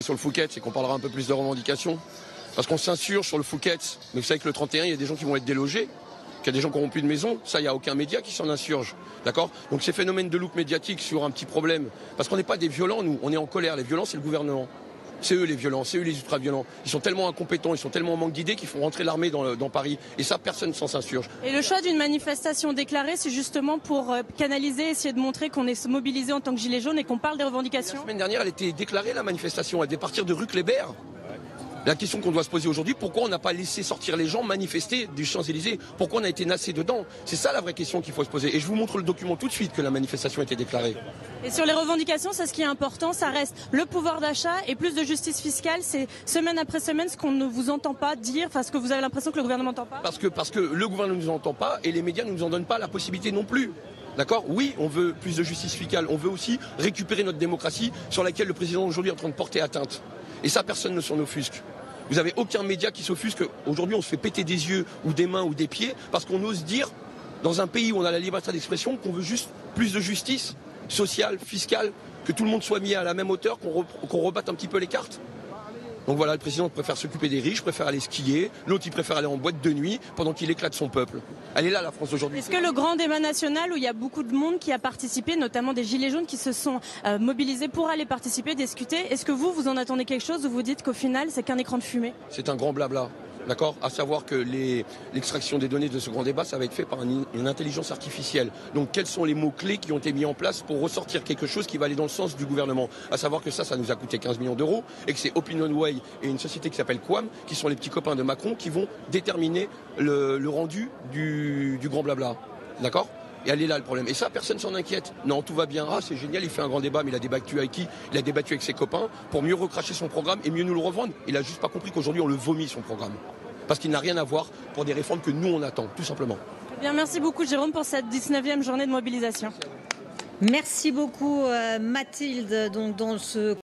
Sur le Fouquet, c'est qu'on parlera un peu plus de revendications. Parce qu'on s'insurge sur le Fouquet. Mais vous savez que le 31, il y a des gens qui vont être délogés, qu'il y a des gens qui n'auront plus de maison. Ça, il n'y a aucun média qui s'en insurge. D'accord? Donc ces phénomènes de loupe médiatique sur un petit problème. Parce qu'on n'est pas des violents, nous. On est en colère. Les violents, c'est le gouvernement. C'est eux les violents, c'est eux les ultra-violents. Ils sont tellement incompétents, ils sont tellement en manque d'idées qu'ils font rentrer l'armée dans Paris. Et ça, personne ne s'en s'insurge. Et le choix d'une manifestation déclarée, c'est justement pour canaliser, essayer de montrer qu'on est mobilisé en tant que gilets jaunes et qu'on parle des revendications. La semaine dernière, elle était déclarée, la manifestation. Elle devait partir de rue Kléber. La question qu'on doit se poser aujourd'hui, pourquoi on n'a pas laissé sortir les gens manifester des Champs-Élysées? Pourquoi on a été nassé dedans? C'est ça la vraie question qu'il faut se poser. Et je vous montre le document tout de suite que la manifestation a été déclarée. Et sur les revendications, c'est ce qui est important, ça reste le pouvoir d'achat et plus de justice fiscale. C'est semaine après semaine ce qu'on ne vous entend pas dire, enfin ce que vous avez l'impression que le gouvernement n'entend pas. Parce que le gouvernement ne nous entend pas et les médias ne nous en donnent pas la possibilité non plus. D'accord? Oui, on veut plus de justice fiscale. On veut aussi récupérer notre démocratie sur laquelle le président aujourd'hui est en train de porter atteinte. Et ça, personne ne s'en offusque. Vous n'avez aucun média qui s'offusque qu'aujourd'hui on se fait péter des yeux ou des mains ou des pieds parce qu'on ose dire, dans un pays où on a la liberté d'expression, qu'on veut juste plus de justice sociale, fiscale, que tout le monde soit mis à la même hauteur, qu'on rebatte un petit peu les cartes. Donc voilà, le président préfère s'occuper des riches, préfère aller skier, l'autre il préfère aller en boîte de nuit pendant qu'il éclate son peuple. Elle est là la France aujourd'hui. Est-ce que le grand débat national où il y a beaucoup de monde qui a participé, notamment des gilets jaunes qui se sont mobilisés pour aller participer, discuter, est-ce que vous en attendez quelque chose ou vous dites qu'au final c'est qu'un écran de fumée? C'est un grand blabla. D'accord? À savoir que l'extraction des données de ce grand débat, ça va être fait par une intelligence artificielle. Donc quels sont les mots-clés qui ont été mis en place pour ressortir quelque chose qui va aller dans le sens du gouvernement? À savoir que ça nous a coûté 15 millions d'euros et que c'est OpinionWay et une société qui s'appelle Quam, qui sont les petits copains de Macron, qui vont déterminer le rendu du grand blabla. D'accord? Et elle est là le problème. Et ça, personne s'en inquiète. Non, tout va bien. Ah, c'est génial, il fait un grand débat, mais il a débattu avec qui? Il a débattu avec ses copains pour mieux recracher son programme et mieux nous le revendre. Il a juste pas compris qu'aujourd'hui, on le vomit, son programme. Parce qu'il n'a rien à voir pour des réformes que nous, on attend, tout simplement. Eh bien, merci beaucoup, Jérôme, pour cette 19e journée de mobilisation. Merci beaucoup, Mathilde. Donc, dans ce